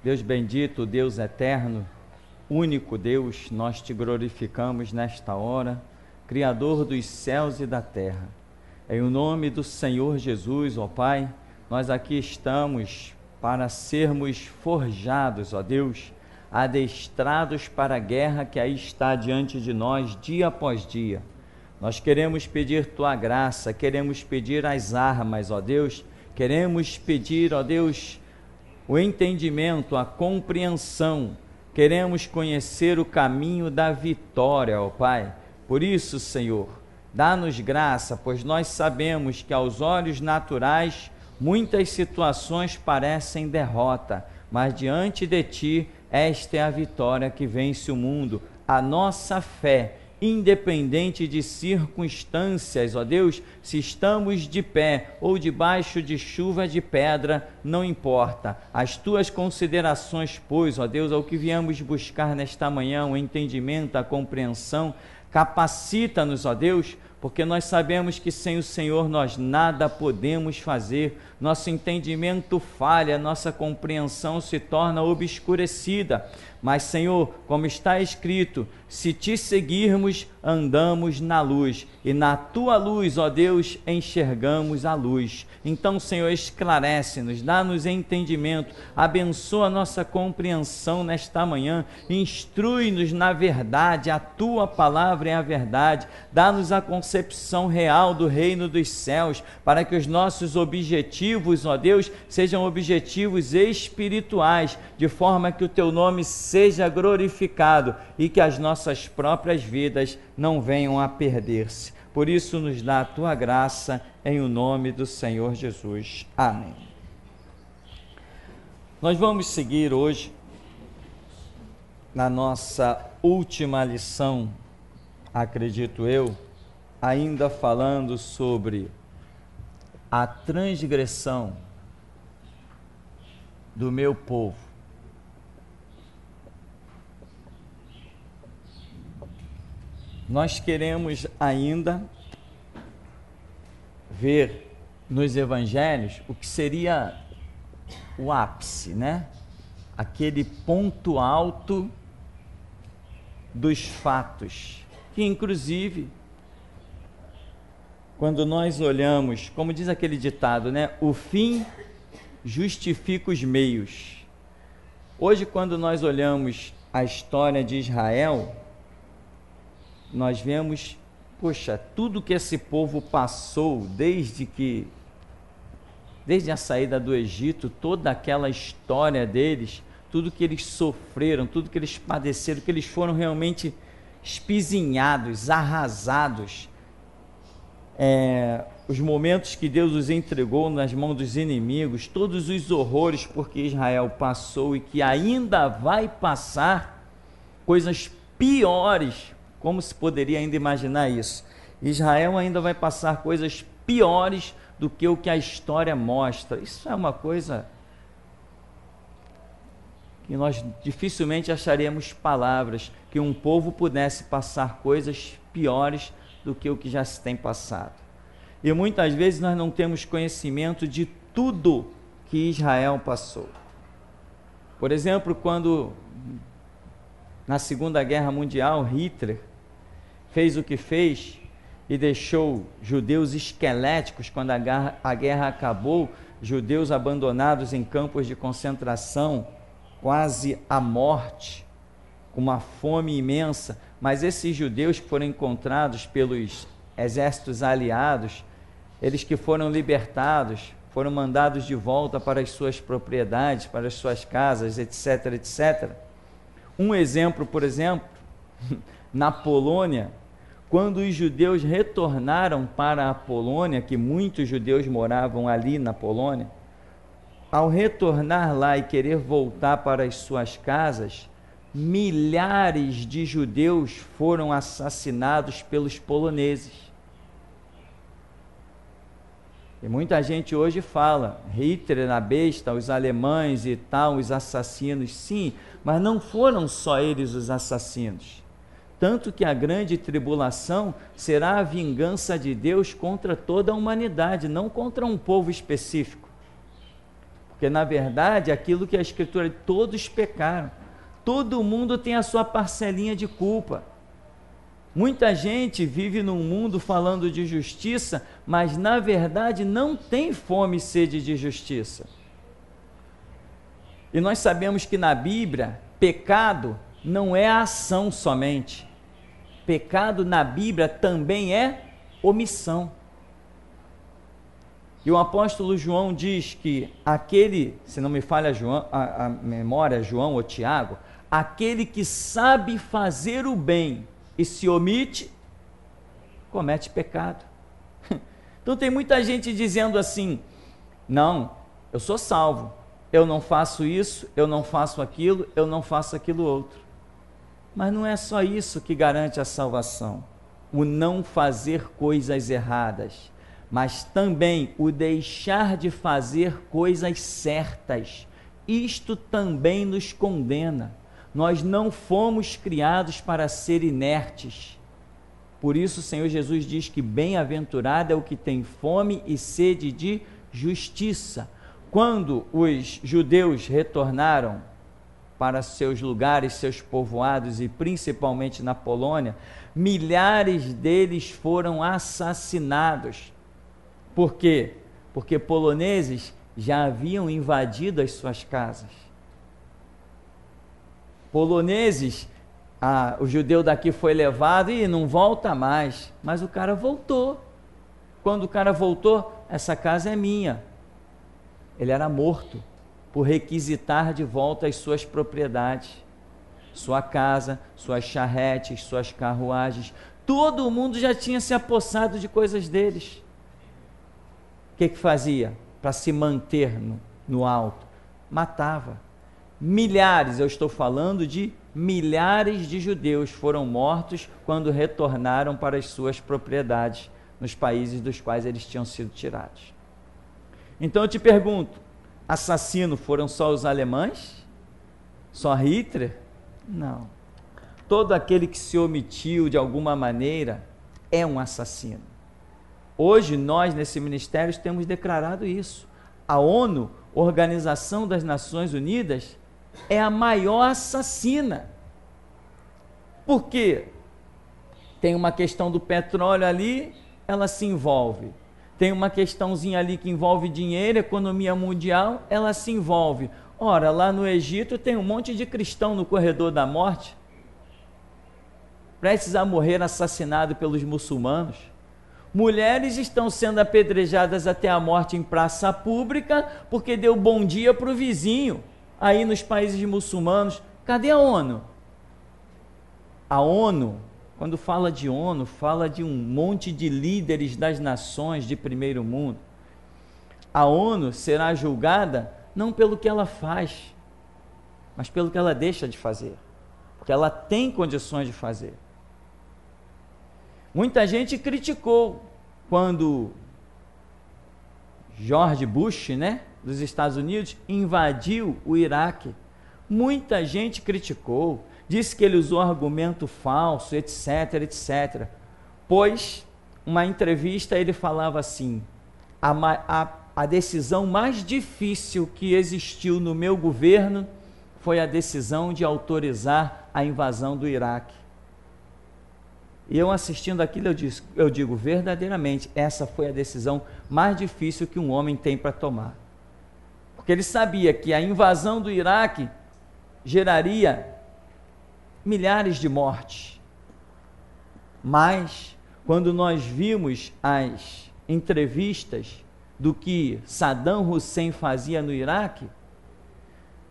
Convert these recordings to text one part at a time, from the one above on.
Deus bendito, Deus eterno, único Deus, nós te glorificamos nesta hora, Criador dos céus e da terra. Em o nome do Senhor Jesus, ó Pai, nós aqui estamos para sermos forjados, ó Deus, adestrados para a guerra que aí está diante de nós dia após dia. Nós queremos pedir Tua graça, queremos pedir as armas, ó Deus, queremos pedir, ó Deus, o entendimento, a compreensão, queremos conhecer o caminho da vitória, ó Pai. Por isso, Senhor, dá-nos graça, pois nós sabemos que aos olhos naturais muitas situações parecem derrota, mas diante de Ti, esta é a vitória que vence o mundo. A nossa fé, independente de circunstâncias, ó Deus, se estamos de pé ou debaixo de chuva de pedra, não importa. As Tuas considerações, pois, ó Deus, é o que viemos buscar nesta manhã, o entendimento, a compreensão. Capacita-nos, ó Deus, porque nós sabemos que sem o Senhor nós nada podemos fazer, nosso entendimento falha, nossa compreensão se torna obscurecida. Mas, Senhor, como está escrito, se Te seguirmos, andamos na luz, e na Tua luz, ó Deus, enxergamos a luz. Então, Senhor, esclarece-nos, dá-nos entendimento, abençoa a nossa compreensão nesta manhã, instrui-nos na verdade, a Tua palavra é a verdade, dá-nos a concepção real do reino dos céus, para que os nossos objetivos, ó Deus, sejam objetivos espirituais, de forma que o Teu nome seja glorificado e que as nossas próprias vidas não venham a perder-se. Por isso nos dá a Tua graça, em o nome do Senhor Jesus. Amém. Nós vamos seguir hoje na nossa última lição, acredito eu, ainda falando sobre a transgressão do meu povo. Nós queremos ainda ver nos evangelhos o que seria o ápice, né? Aquele ponto alto dos fatos, que inclusive, quando nós olhamos, como diz aquele ditado, né? O fim justifica os meios. Hoje, quando nós olhamos a história de Israel, nós vemos, poxa, tudo que esse povo passou desde a saída do Egito, toda aquela história deles, tudo que eles sofreram, tudo que eles padeceram, que eles foram realmente espizinhados, arrasados, os momentos que Deus os entregou nas mãos dos inimigos, todos os horrores porque Israel passou e que ainda vai passar coisas piores. Como se poderia ainda imaginar isso? Israel ainda vai passar coisas piores do que o que a história mostra. Isso é uma coisa que nós dificilmente acharíamos palavras, que um povo pudesse passar coisas piores do que o que já se tem passado. E muitas vezes nós não temos conhecimento de tudo que Israel passou. Por exemplo, quando na Segunda Guerra Mundial, Hitler fez o que fez e deixou judeus esqueléticos. Quando a guerra acabou, judeus abandonados em campos de concentração, quase à morte, com uma fome imensa. Mas esses judeus que foram encontrados pelos exércitos aliados, eles que foram libertados, foram mandados de volta para as suas propriedades, para as suas casas, etc, etc. Um exemplo, por exemplo, na Polônia, quando os judeus retornaram para a Polônia, que muitos judeus moravam ali na Polônia, ao retornar lá e querer voltar para as suas casas, milhares de judeus foram assassinados pelos poloneses. E muita gente hoje fala, Hitler na besta, os alemães e tal, os assassinos, sim, mas não foram só eles os assassinos. Tanto que a grande tribulação será a vingança de Deus contra toda a humanidade, não contra um povo específico. Porque, na verdade, aquilo que a Escritura, todos pecaram. Todo mundo tem a sua parcelinha de culpa. Muita gente vive num mundo falando de justiça, mas, na verdade, não tem fome e sede de justiça. E nós sabemos que na Bíblia, pecado não é a ação somente. Pecado na Bíblia também é omissão. E o apóstolo João diz que aquele, se não me falha a memória, João ou Tiago, aquele que sabe fazer o bem e se omite, comete pecado. Então tem muita gente dizendo assim, não, eu sou salvo, eu não faço isso, eu não faço aquilo, eu não faço aquilo outro. Mas não é só isso que garante a salvação, o não fazer coisas erradas, mas também o deixar de fazer coisas certas. Isto também nos condena. Nós não fomos criados para ser inertes. Por isso o Senhor Jesus diz que bem-aventurado é o que tem fome e sede de justiça. Quando os judeus retornaram para seus lugares, seus povoados e principalmente na Polônia, milhares deles foram assassinados. Por quê? Porque poloneses já haviam invadido as suas casas. Poloneses, o judeu daqui foi levado e não volta mais, mas o cara voltou. Quando o cara voltou, essa casa é minha. Ele era morto por requisitar de volta as suas propriedades, sua casa, suas charretes, suas carruagens. Todo mundo já tinha se apossado de coisas deles. O que fazia para se manter no alto? Matava. Milhares, eu estou falando de milhares de judeus foram mortos quando retornaram para as suas propriedades, nos países dos quais eles tinham sido tirados. Então eu te pergunto, assassino foram só os alemães? Só Hitler? Não. Todo aquele que se omitiu de alguma maneira é um assassino. Hoje nós, nesse ministério, temos declarado isso. A ONU, Organização das Nações Unidas, é a maior assassina. Por quê? Tem uma questão do petróleo ali, ela se envolve. Tem uma questãozinha ali que envolve dinheiro, economia mundial, ela se envolve. Ora, lá no Egito tem um monte de cristão no corredor da morte, prestes a morrer assassinado pelos muçulmanos. Mulheres estão sendo apedrejadas até a morte em praça pública porque deu bom dia para o vizinho. Aí nos países muçulmanos, cadê a ONU? A ONU, quando fala de ONU, fala de um monte de líderes das nações de primeiro mundo. A ONU será julgada não pelo que ela faz, mas pelo que ela deixa de fazer, porque ela tem condições de fazer. Muita gente criticou quando George Bush, dos Estados Unidos, invadiu o Iraque. Muita gente criticou, disse que ele usou argumento falso, etc, etc. Pois, uma entrevista, ele falava assim, a decisão mais difícil que existiu no meu governo foi a decisão de autorizar a invasão do Iraque. E eu assistindo aquilo, eu digo, verdadeiramente, essa foi a decisão mais difícil que um homem tem para tomar. Porque ele sabia que a invasão do Iraque geraria milhares de mortes. Mas, quando nós vimos as entrevistas do que Saddam Hussein fazia no Iraque,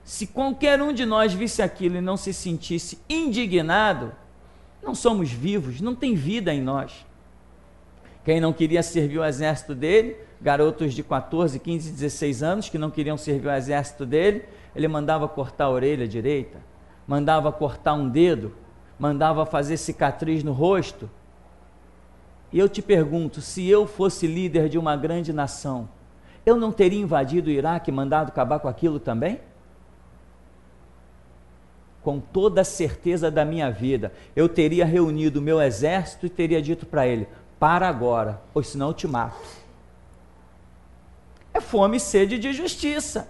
se qualquer um de nós visse aquilo e não se sentisse indignado, não somos vivos, não tem vida em nós. Quem não queria servir o exército dele, garotos de 14, 15, 16 anos que não queriam servir o exército dele, ele mandava cortar a orelha direita, mandava cortar um dedo, mandava fazer cicatriz no rosto. E eu te pergunto, se eu fosse líder de uma grande nação, eu não teria invadido o Iraque e mandado acabar com aquilo também? Com toda a certeza da minha vida, eu teria reunido o meu exército e teria dito para ele, para agora, pois senão eu te mato. É fome e sede de justiça.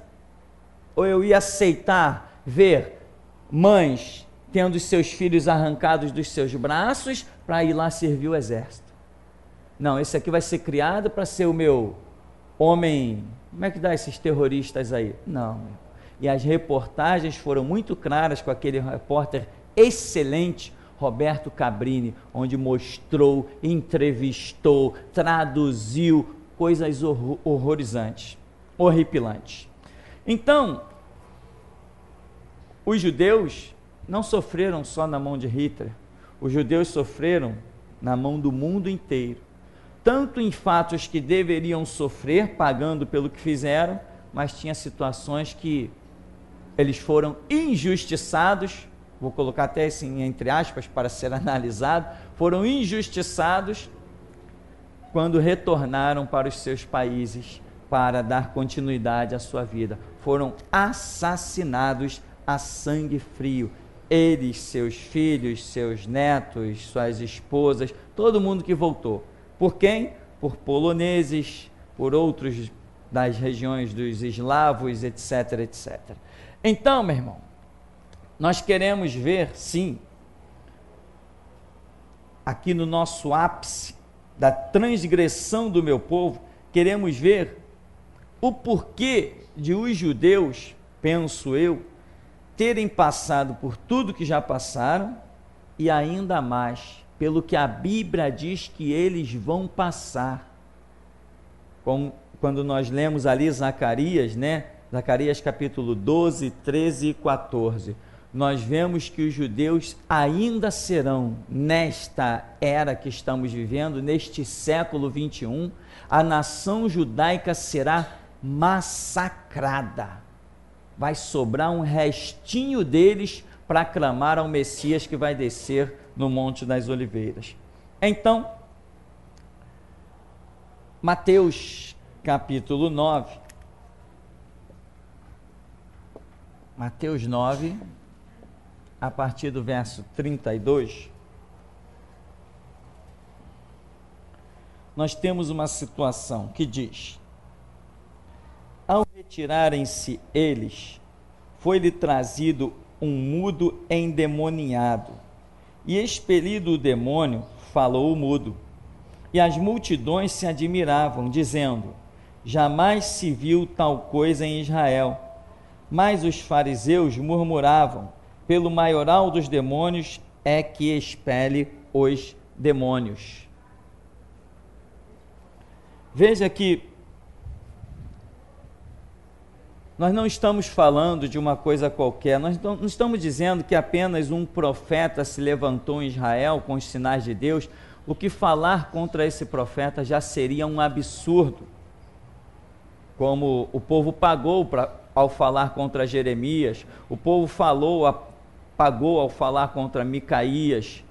Ou eu ia aceitar ver mães tendo os seus filhos arrancados dos seus braços para ir lá servir o exército? Não, esse aqui vai ser criado para ser o meu homem. Como é que dá esses terroristas aí? Não. E as reportagens foram muito claras com aquele repórter excelente, Roberto Cabrini, onde mostrou, entrevistou, traduziu coisas horrorizantes, horripilantes. Então, os judeus não sofreram só na mão de Hitler, os judeus sofreram na mão do mundo inteiro, tanto em fatos que deveriam sofrer, pagando pelo que fizeram, mas tinha situações que eles foram injustiçados, vou colocar até assim entre aspas para ser analisado, foram injustiçados quando retornaram para os seus países para dar continuidade à sua vida. Foram assassinados a sangue frio. Eles, seus filhos, seus netos, suas esposas, todo mundo que voltou. Por quem? Por poloneses, por outros das regiões dos eslavos, etc, etc. Então, meu irmão, nós queremos ver, sim, aqui no nosso ápice da transgressão do meu povo, queremos ver o porquê de os judeus, penso eu, terem passado por tudo que já passaram e ainda mais pelo que a Bíblia diz que eles vão passar. Como quando nós lemos ali Zacarias, né? Zacarias capítulo 12, 13 e 14. Nós vemos que os judeus ainda serão, nesta era que estamos vivendo, neste século 21, a nação judaica será massacrada. Vai sobrar um restinho deles para clamar ao Messias que vai descer no Monte das Oliveiras. Então, Mateus capítulo 9. Mateus 9, a partir do verso 32, nós temos uma situação que diz: ao retirarem-se eles, foi-lhe trazido um mudo endemoniado, e expelido o demônio, falou o mudo. E as multidões se admiravam, dizendo: jamais se viu tal coisa em Israel. Mas os fariseus murmuravam: pelo maioral dos demônios é que expele os demônios. Veja que nós não estamos falando de uma coisa qualquer, nós não estamos dizendo que apenas um profeta se levantou em Israel com os sinais de Deus. O que falar contra esse profeta já seria um absurdo, como o povo pagou ao falar contra Jeremias, o povo pagou ao falar contra Micaías,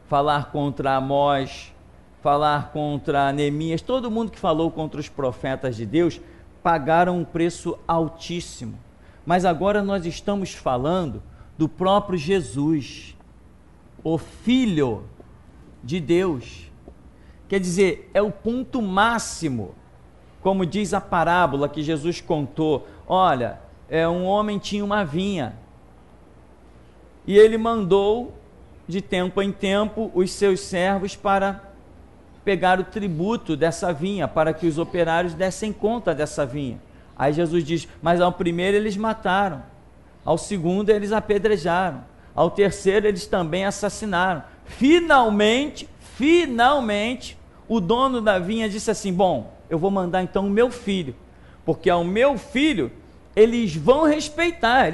falar contra Amós, falar contra Neemias. Todo mundo que falou contra os profetas de Deus pagaram um preço altíssimo. Mas agora nós estamos falando do próprio Jesus, o Filho de Deus. Quer dizer, é o ponto máximo, como diz a parábola que Jesus contou. Olha, um homem tinha uma vinha, e ele mandou de tempo em tempo os seus servos para pegar o tributo dessa vinha, para que os operários dessem conta dessa vinha. Aí Jesus diz: mas ao primeiro eles mataram, ao segundo eles apedrejaram, ao terceiro eles também assassinaram. Finalmente, o dono da vinha disse assim: bom, eu vou mandar então o meu filho, porque ao meu filho eles vão respeitar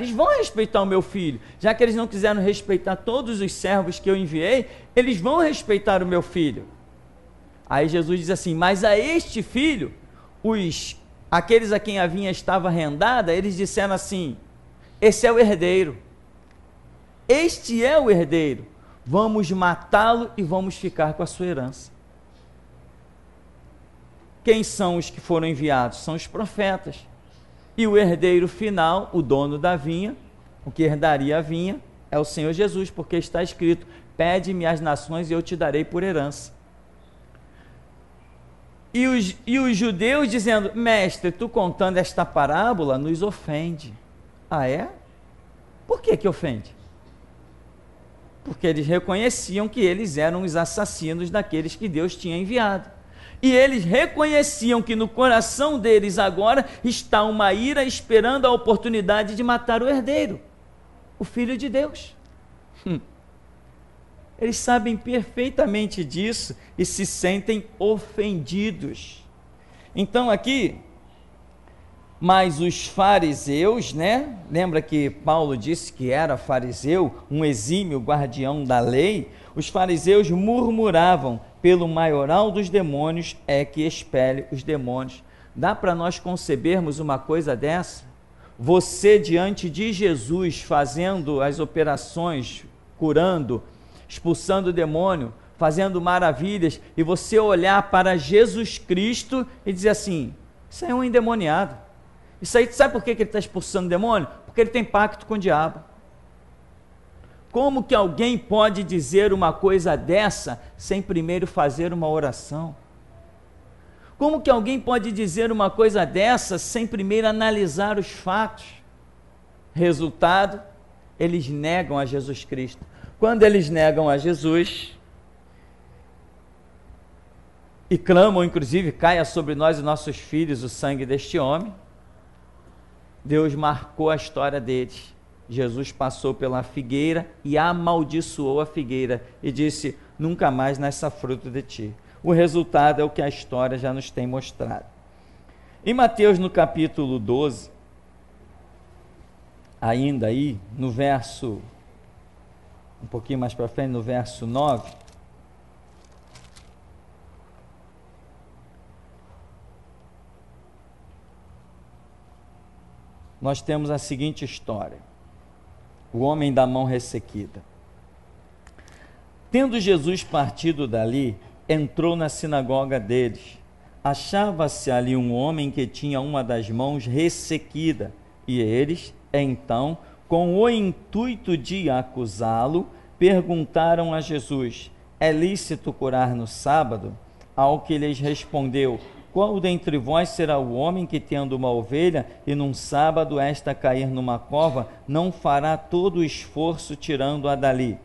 o meu filho. Já que eles não quiseram respeitar todos os servos que eu enviei, eles vão respeitar o meu filho. Aí Jesus diz assim: mas a este filho, aqueles a quem a vinha estava arrendada, eles disseram assim: esse é o herdeiro, este é o herdeiro, vamos matá-lo e vamos ficar com a sua herança. Quem são os que foram enviados? São os profetas. E o herdeiro final, o dono da vinha, o que herdaria a vinha, é o Senhor Jesus, porque está escrito: pede-me as nações e eu te darei por herança. E os judeus dizendo: mestre, tu contando esta parábola nos ofende. Ah, é? Por que ofende? Porque eles reconheciam que eles eram os assassinos daqueles que Deus tinha enviado. E eles reconheciam que no coração deles agora está uma ira esperando a oportunidade de matar o herdeiro, o Filho de Deus. Eles sabem perfeitamente disso e se sentem ofendidos. Então aqui, mas os fariseus, né? Lembra que Paulo disse que era fariseu, um exímio guardião da lei? Os fariseus murmuravam: pelo maioral dos demônios é que expele os demônios. Dá para nós concebermos uma coisa dessa? Você diante de Jesus fazendo as operações, curando, expulsando o demônio, fazendo maravilhas, e você olhar para Jesus Cristo e dizer assim: isso aí é um endemoniado. Isso aí, sabe por que ele está expulsando o demônio? Porque ele tem pacto com o diabo. Como que alguém pode dizer uma coisa dessa sem primeiro fazer uma oração? Como que alguém pode dizer uma coisa dessa sem primeiro analisar os fatos? Resultado, eles negam a Jesus Cristo. Quando eles negam a Jesus e clamam, inclusive, caia sobre nós e nossos filhos o sangue deste homem, Deus marcou a história deles. Jesus passou pela figueira e amaldiçoou a figueira e disse: nunca mais nasça fruto de ti. O resultado é o que a história já nos tem mostrado. Em Mateus, no capítulo 12, ainda aí, no verso, um pouquinho mais para frente, no verso 9, nós temos a seguinte história: o homem da mão ressequida. Tendo Jesus partido dali, entrou na sinagoga deles. Achava-se ali um homem que tinha uma das mãos ressequida, e eles, então, com o intuito de acusá-lo, perguntaram a Jesus: é lícito curar no sábado? Ao que lhes respondeu: qual dentre vós será o homem que, tendo uma ovelha, e num sábado esta cair numa cova, não fará todo o esforço tirando-a dali?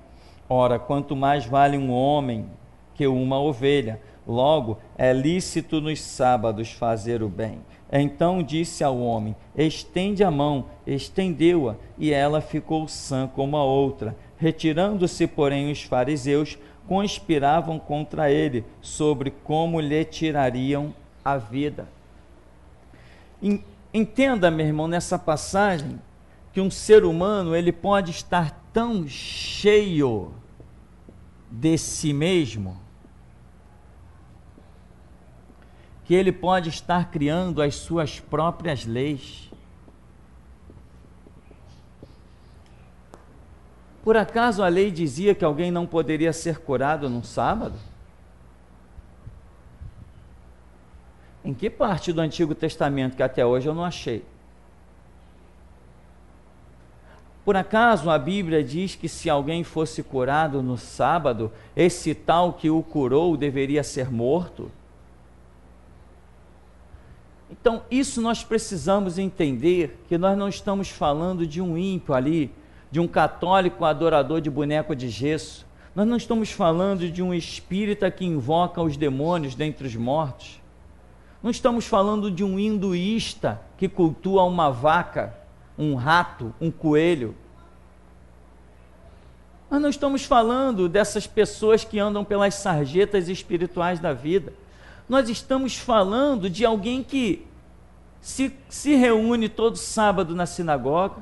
Ora, quanto mais vale um homem que uma ovelha. Logo, é lícito nos sábados fazer o bem. Então disse ao homem: estende a mão. Estendeu-a, e ela ficou sã como a outra. Retirando-se, porém, os fariseus conspiravam contra ele, sobre como lhe tirariam a vida. Entenda, meu irmão, nessa passagem, que um ser humano, ele pode estar tão cheio de si mesmo, que ele pode estar criando as suas próprias leis. Por acaso a lei dizia que alguém não poderia ser curado num sábado? Em que parte do Antigo Testamento que até hoje eu não achei? Por acaso a Bíblia diz que se alguém fosse curado no sábado, esse tal que o curou deveria ser morto? Então, isso nós precisamos entender, que nós não estamos falando de um ímpio ali, de um católico adorador de boneco de gesso. Nós não estamos falando de um espírita que invoca os demônios dentre os mortos. Não estamos falando de um hinduísta que cultua uma vaca, um rato, um coelho. Nós não estamos falando dessas pessoas que andam pelas sarjetas espirituais da vida. Nós estamos falando de alguém que se reúne todo sábado na sinagoga,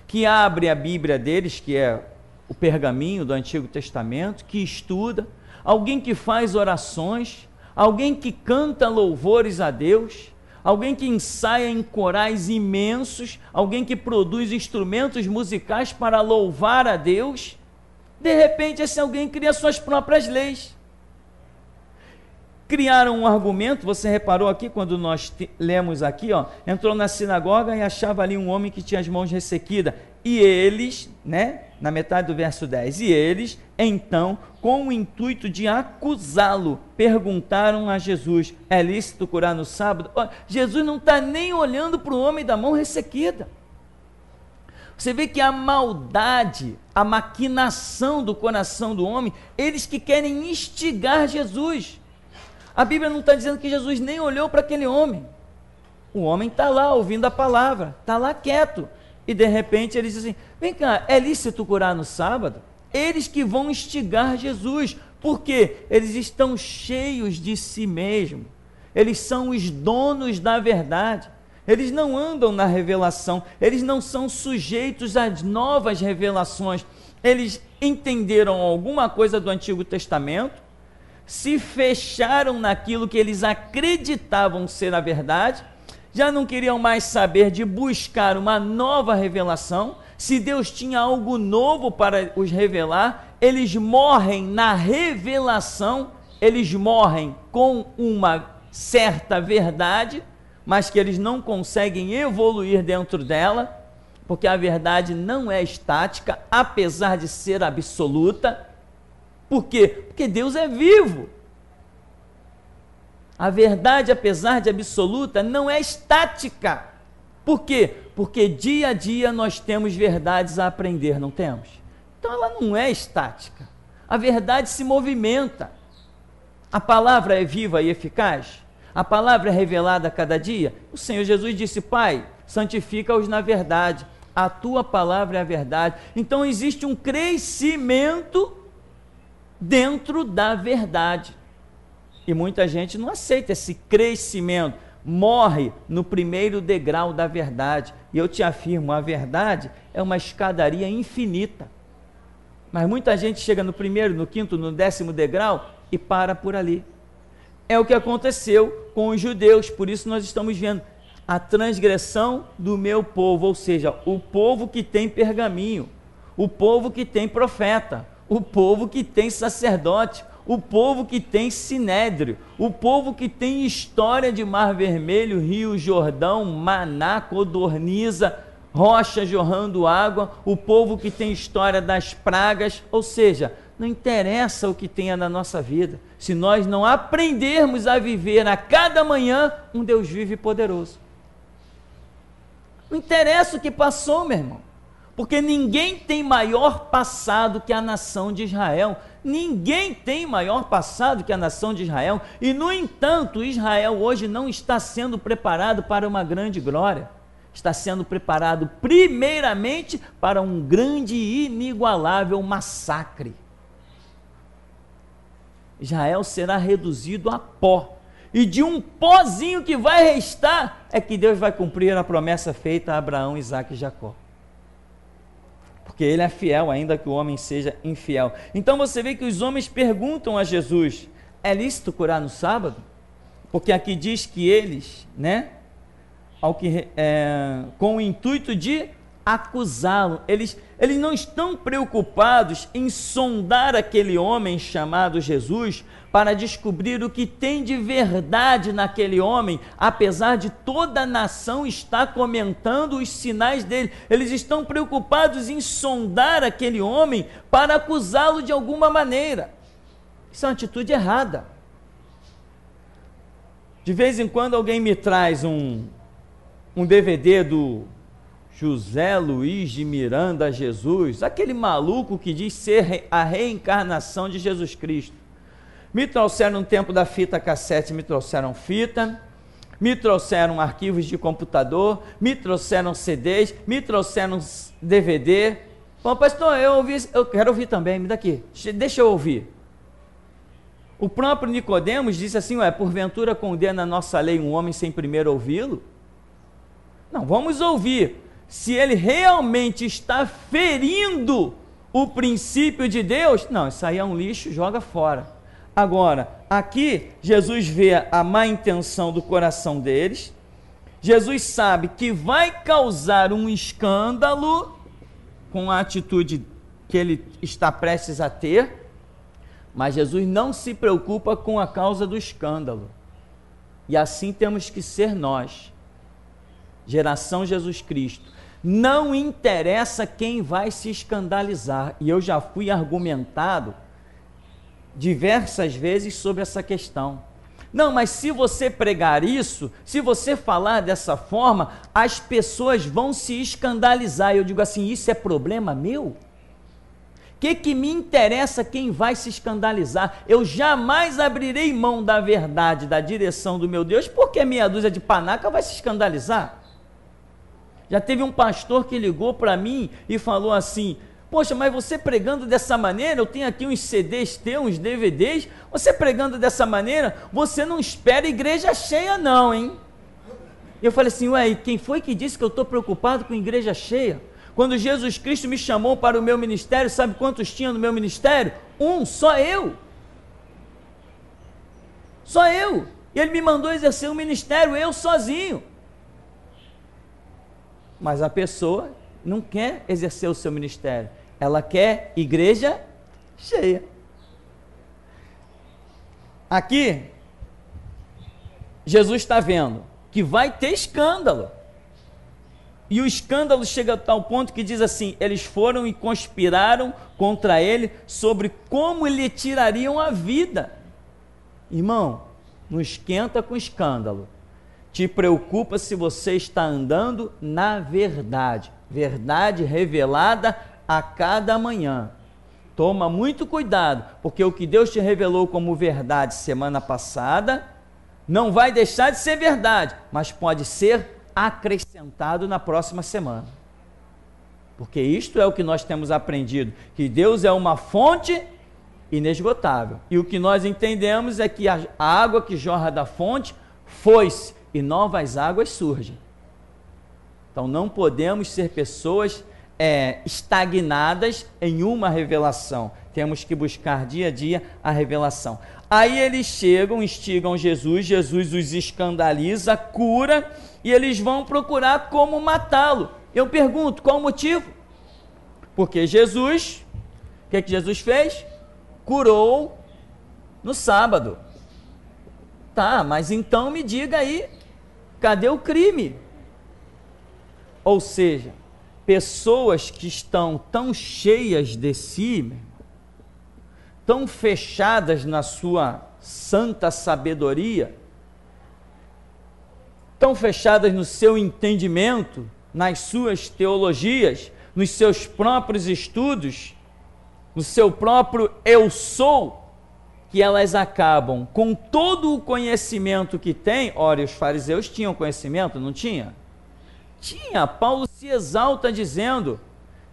que abre a Bíblia deles, que é o pergaminho do Antigo Testamento, que estuda, alguém que faz orações, alguém que canta louvores a Deus, alguém que ensaia em corais imensos, alguém que produz instrumentos musicais para louvar a Deus. De repente, esse alguém cria suas próprias leis. Criaram um argumento, você reparou aqui, quando nós lemos aqui, entrou na sinagoga e achava ali um homem que tinha as mãos ressequidas. E eles, na metade do verso 10, e eles, então, com o intuito de acusá-lo, perguntaram a Jesus: é lícito curar no sábado? Jesus não está nem olhando para o homem da mão ressequida. Você vê que a maldade, a maquinação do coração do homem, eles que querem instigar Jesus. A Bíblia não está dizendo que Jesus nem olhou para aquele homem. O homem está lá ouvindo a palavra, está lá quieto. E de repente ele diz assim, vem cá, é lícito curar no sábado? Eles que vão instigar Jesus, porque eles estão cheios de si mesmos. Eles são os donos da verdade. Eles não andam na revelação, eles não são sujeitos às novas revelações. Eles entenderam alguma coisa do Antigo Testamento, se fecharam naquilo que eles acreditavam ser a verdade, já não queriam mais saber de buscar uma nova revelação. Se Deus tinha algo novo para os revelar, eles morrem na revelação, eles morrem com uma certa verdade, mas que eles não conseguem evoluir dentro dela, porque a verdade não é estática, apesar de ser absoluta. Por quê? Porque Deus é vivo. A verdade, apesar de absoluta, não é estática. Por quê? Porque dia a dia nós temos verdades a aprender, não temos? Então ela não é estática. A verdade se movimenta. A palavra é viva e eficaz. A palavra é revelada a cada dia. O Senhor Jesus disse, Pai, santifica-os na verdade. A tua palavra é a verdade. Então existe um crescimento dentro da verdade. E muita gente não aceita esse crescimento. Morre no primeiro degrau da verdade. E eu te afirmo, a verdade é uma escadaria infinita. Mas muita gente chega no primeiro, no quinto, no 10º degrau e para por ali. É o que aconteceu com os judeus, por isso nós estamos vendo a transgressão do meu povo, ou seja, o povo que tem pergaminho, o povo que tem profeta, o povo que tem sacerdote, o povo que tem sinédrio, o povo que tem história de Mar Vermelho, Rio Jordão, maná, codorniza, rocha jorrando água, o povo que tem história das pragas, ou seja, não interessa o que tenha na nossa vida, se nós não aprendermos a viver a cada manhã um Deus vivo e poderoso. Não interessa o que passou, meu irmão, porque ninguém tem maior passado que a nação de Israel. Ninguém tem maior passado que a nação de Israel. E, no entanto, Israel hoje não está sendo preparado para uma grande glória. Está sendo preparado primeiramente para um grande e inigualável massacre. Israel será reduzido a pó. E de um pozinho que vai restar, é que Deus vai cumprir a promessa feita a Abraão, Isaque e Jacó. Porque ele é fiel, ainda que o homem seja infiel. Então você vê que os homens perguntam a Jesus, é lícito curar no sábado? Porque aqui diz que eles, com o intuito de acusá-lo, eles não estão preocupados em sondar aquele homem chamado Jesus para descobrir o que tem de verdade naquele homem, apesar de toda a nação estar comentando os sinais dele. Eles estão preocupados em sondar aquele homem para acusá-lo de alguma maneira. Isso é uma atitude errada. De vez em quando alguém me traz um DVD do José Luiz de Miranda Jesus, aquele maluco que diz ser a reencarnação de Jesus Cristo. Me trouxeram no tempo da fita cassete, me trouxeram fita, me trouxeram arquivos de computador, me trouxeram CDs, me trouxeram DVD. Bom, pastor, eu quero ouvir também, me dá aqui, deixa eu ouvir. O próprio Nicodemos disse assim, porventura condena a nossa lei um homem sem primeiro ouvi-lo? Não, vamos ouvir. Se ele realmente está ferindo o princípio de Deus, não, isso aí é um lixo, joga fora. Agora, aqui, Jesus vê a má intenção do coração deles, Jesus sabe que vai causar um escândalo com a atitude que ele está prestes a ter, mas Jesus não se preocupa com a causa do escândalo. E assim temos que ser nós, geração Jesus Cristo. Não interessa quem vai se escandalizar, e eu já fui argumentado diversas vezes sobre essa questão. Não, mas se você pregar isso, se você falar dessa forma, as pessoas vão se escandalizar. Eu digo assim, isso é problema meu? O que me interessa quem vai se escandalizar? Eu jamais abrirei mão da verdade, da direção do meu Deus, porque meia dúzia de panaca vai se escandalizar. Já teve um pastor que ligou para mim e falou assim, poxa, mas você pregando dessa maneira, eu tenho aqui uns CDs teus, uns DVDs, você pregando dessa maneira, você não espera igreja cheia não, hein? Eu falei assim, ué, quem foi que disse que eu estou preocupado com igreja cheia? Quando Jesus Cristo me chamou para o meu ministério, sabe quantos tinha no meu ministério? Só eu. Só eu. E ele me mandou exercer o ministério, eu sozinho. Mas a pessoa não quer exercer o seu ministério. Ela quer igreja cheia. Aqui, Jesus está vendo que vai ter escândalo. E o escândalo chega a tal ponto que diz assim, eles foram e conspiraram contra ele sobre como lhe tirariam a vida. Irmão, não esquenta com escândalo. Te preocupa se você está andando na verdade. Verdade revelada a cada manhã. Toma muito cuidado, porque o que Deus te revelou como verdade semana passada, não vai deixar de ser verdade, mas pode ser acrescentado na próxima semana. Porque isto é o que nós temos aprendido, que Deus é uma fonte inesgotável. E o que nós entendemos é que a água que jorra da fonte foi-se e novas águas surgem. Então não podemos ser pessoas estagnadas em uma revelação. Temos que buscar dia a dia a revelação. Aí eles chegam, instigam Jesus, Jesus os escandaliza, cura, e eles vão procurar como matá-lo. Eu pergunto, qual o motivo? Porque Jesus, o que Jesus fez? Curou no sábado. Tá, mas então me diga aí, cadê o crime? Ou seja, pessoas que estão tão cheias de si, tão fechadas na sua santa sabedoria, tão fechadas no seu entendimento, nas suas teologias, nos seus próprios estudos, no seu próprio eu sou, que elas acabam com todo o conhecimento que têm. Ora, os fariseus tinham conhecimento, não tinha? Tinha. Paulo se exalta dizendo,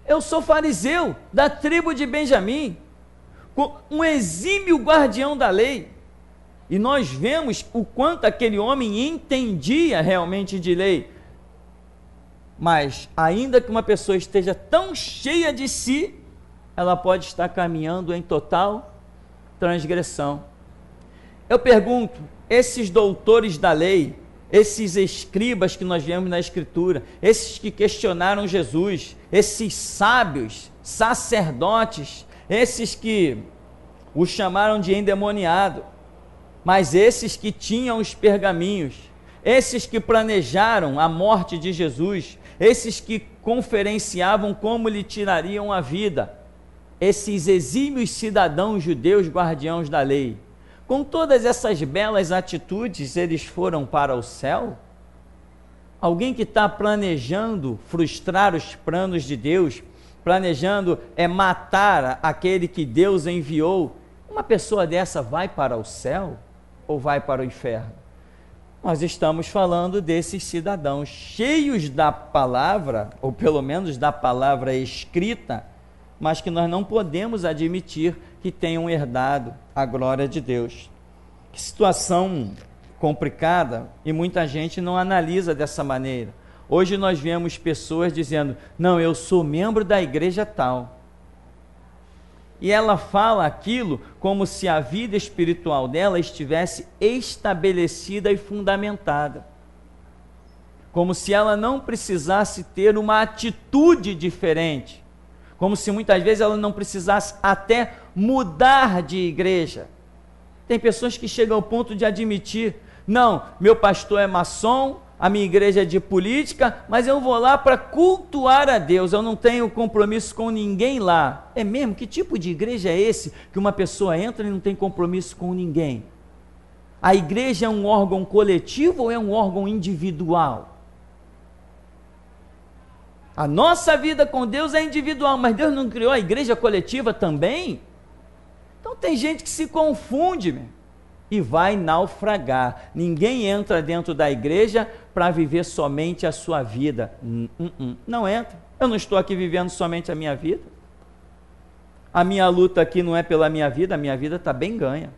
eu sou fariseu da tribo de Benjamim, um exímio guardião da lei. E nós vemos o quanto aquele homem entendia realmente de lei. Mas, ainda que uma pessoa esteja tão cheia de si, ela pode estar caminhando em total transgressão. Eu pergunto, esses doutores da lei, esses escribas que nós vemos na Escritura, esses que questionaram Jesus, esses sábios, sacerdotes, esses que o chamaram de endemoniado, mas esses que tinham os pergaminhos, esses que planejaram a morte de Jesus, esses que conferenciavam como lhe tirariam a vida, esses exímios cidadãos judeus guardiãos da lei, com todas essas belas atitudes, eles foram para o céu? Alguém que está planejando frustrar os planos de Deus, planejando matar aquele que Deus enviou, uma pessoa dessa vai para o céu ou vai para o inferno? Nós estamos falando desses cidadãos cheios da palavra, ou pelo menos da palavra escrita, mas que nós não podemos admitir que tenham herdado a glória de Deus. Que situação complicada, e muita gente não analisa dessa maneira. Hoje nós vemos pessoas dizendo, não, eu sou membro da igreja tal. E ela fala aquilo como se a vida espiritual dela estivesse estabelecida e fundamentada. Como se ela não precisasse ter uma atitude diferente. Como se muitas vezes ela não precisasse até mudar de igreja. Tem pessoas que chegam ao ponto de admitir, não, meu pastor é maçom, a minha igreja é de política, mas eu vou lá para cultuar a Deus, eu não tenho compromisso com ninguém lá. É mesmo? Que tipo de igreja é esse que uma pessoa entra e não tem compromisso com ninguém? A igreja é um órgão coletivo ou é um órgão individual? A nossa vida com Deus é individual, mas Deus não criou a igreja coletiva também? Então tem gente que se confunde, meu, e vai naufragar. Ninguém entra dentro da igreja para viver somente a sua vida. Não entra. Eu não estou aqui vivendo somente a minha vida. A minha luta aqui não é pela minha vida, a minha vida está bem ganha.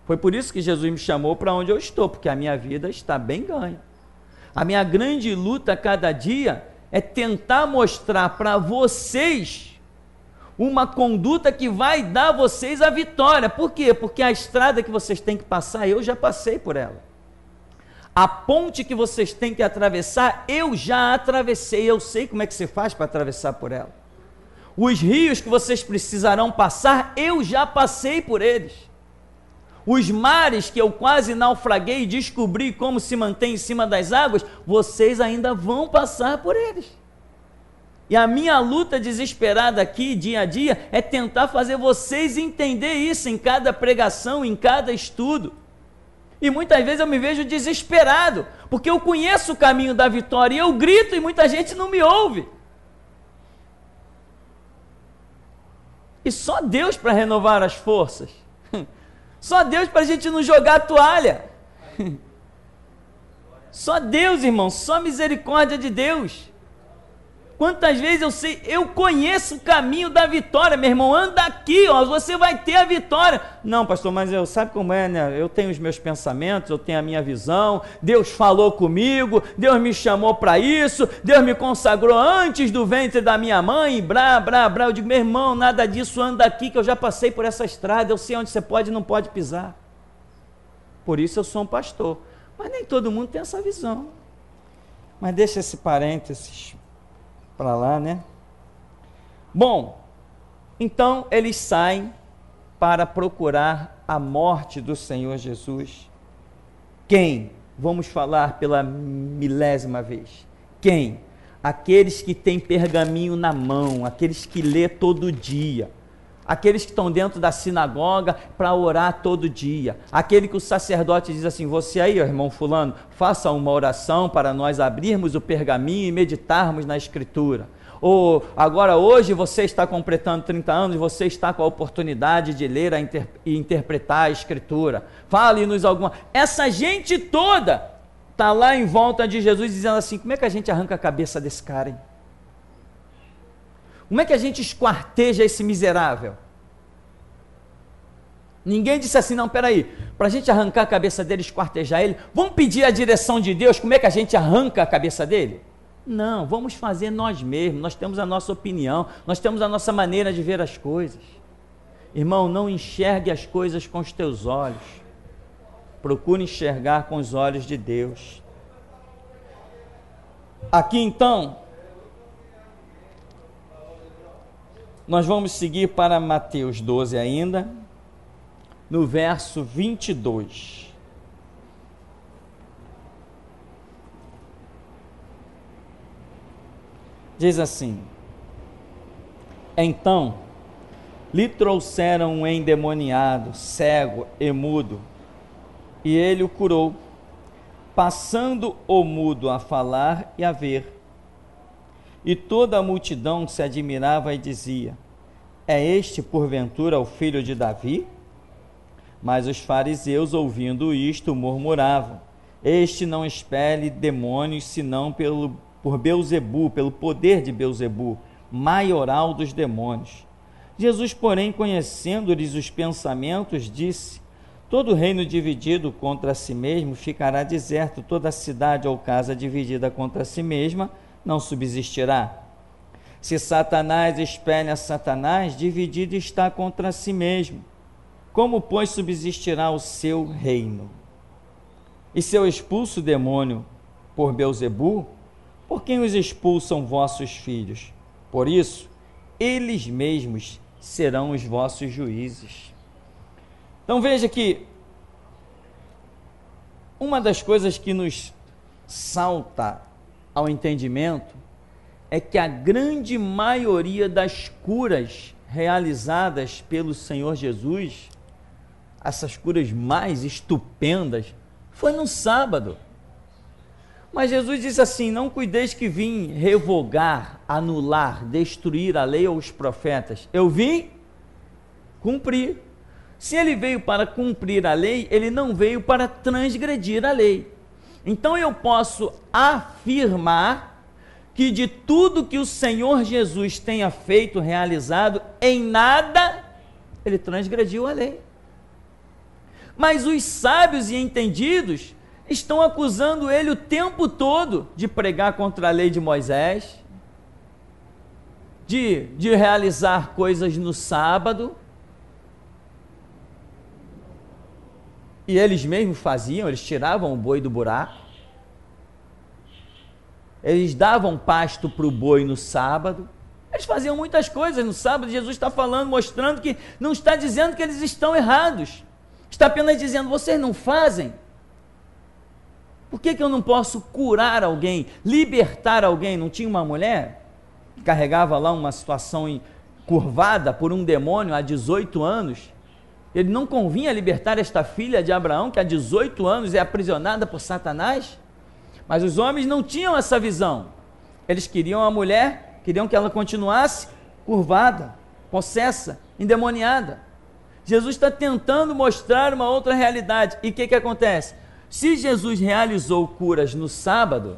Foi por isso que Jesus me chamou para onde eu estou, porque a minha vida está bem ganha. A minha grande luta a cada dia é tentar mostrar para vocês uma conduta que vai dar a vocês a vitória. Por quê? Porque a estrada que vocês têm que passar, eu já passei por ela. A ponte que vocês têm que atravessar, eu já atravessei. Eu sei como é que você faz para atravessar por ela. Os rios que vocês precisarão passar, eu já passei por eles. Os mares que eu quase naufraguei e descobri como se mantém em cima das águas, vocês ainda vão passar por eles. E a minha luta desesperada aqui, dia a dia, é tentar fazer vocês entender isso em cada pregação, em cada estudo. E muitas vezes eu me vejo desesperado, porque eu conheço o caminho da vitória e eu grito e muita gente não me ouve. E só Deus para renovar as forças. Só Deus para a gente não jogar a toalha. Só Deus, irmão, só misericórdia de Deus. Quantas vezes eu conheço o caminho da vitória, meu irmão, anda aqui, ó, você vai ter a vitória. Não, pastor, mas sabe como é, né? Eu tenho os meus pensamentos, eu tenho a minha visão, Deus falou comigo, Deus me chamou para isso, Deus me consagrou antes do ventre da minha mãe, eu digo, meu irmão, nada disso, anda aqui que eu já passei por essa estrada, eu sei onde você pode e não pode pisar. Por isso eu sou um pastor, mas nem todo mundo tem essa visão. Mas deixa esse parênteses para lá, né? Bom, então eles saem para procurar a morte do Senhor Jesus. Quem? Vamos falar pela milésima vez. Quem? Aqueles que têm pergaminho na mão, aqueles que lê todo dia, aqueles que estão dentro da sinagoga para orar todo dia, aquele que o sacerdote diz assim, você aí, irmão fulano, faça uma oração para nós abrirmos o pergaminho e meditarmos na escritura. Ou agora hoje você está completando 30 anos, você está com a oportunidade de ler e interpretar a escritura. Fale-nos alguma... Essa gente toda está lá em volta de Jesus dizendo assim, como é que a gente arranca a cabeça desse cara, hein? Como é que a gente esquarteja esse miserável? Ninguém disse assim, não, peraí, para a gente arrancar a cabeça dele, esquartejar ele, vamos pedir a direção de Deus, como é que a gente arranca a cabeça dele? Não, vamos fazer nós mesmos, nós temos a nossa opinião, nós temos a nossa maneira de ver as coisas. Irmão, não enxergue as coisas com os teus olhos, procure enxergar com os olhos de Deus. Aqui então, nós vamos seguir para Mateus 12 ainda, no verso 22. Diz assim, então lhe trouxeram um endemoniado, cego e mudo, e ele o curou, passando o mudo a falar e a ver. E toda a multidão se admirava e dizia, é este porventura o filho de Davi? Mas os fariseus, ouvindo isto, murmuravam, este não expele demônios, senão por Beelzebu, pelo poder de Beelzebu, maioral dos demônios. Jesus, porém, conhecendo-lhes os pensamentos, disse, todo reino dividido contra si mesmo ficará deserto, toda cidade ou casa dividida contra si mesma não subsistirá. Se Satanás espelha Satanás, dividido está contra si mesmo. Como, pois, subsistirá o seu reino? E se eu expulso o demônio por Beelzebu, por quem os expulsam vossos filhos? Por isso, eles mesmos serão os vossos juízes. Então veja que uma das coisas que nos salta ao entendimento é que a grande maioria das curas realizadas pelo Senhor Jesus essas curas mais estupendas, foi no sábado. Mas Jesus disse assim: não cuideis que vim revogar, anular, destruir a lei ou os profetas. Eu vim cumprir. Se ele veio para cumprir a lei, ele não veio para transgredir a lei. Então eu posso afirmar que de tudo que o Senhor Jesus tenha feito, realizado, em nada ele transgrediu a lei. Mas os sábios e entendidos estão acusando ele o tempo todo de pregar contra a lei de Moisés, de realizar coisas no sábado. E eles mesmos faziam, eles tiravam o boi do buraco, eles davam pasto para o boi no sábado, eles faziam muitas coisas no sábado. Jesus está falando, mostrando que não está dizendo que eles estão errados, está apenas dizendo: vocês não fazem. Por que eu não posso curar alguém, libertar alguém? Não tinha uma mulher que carregava lá uma situação curvada por um demônio há 18 anos? Ele não convinha libertar esta filha de Abraão, que há 18 anos é aprisionada por Satanás? Mas os homens não tinham essa visão. Eles queriam a mulher, queriam que ela continuasse curvada, possessa, endemoniada. Jesus está tentando mostrar uma outra realidade. E o que acontece? Se Jesus realizou curas no sábado,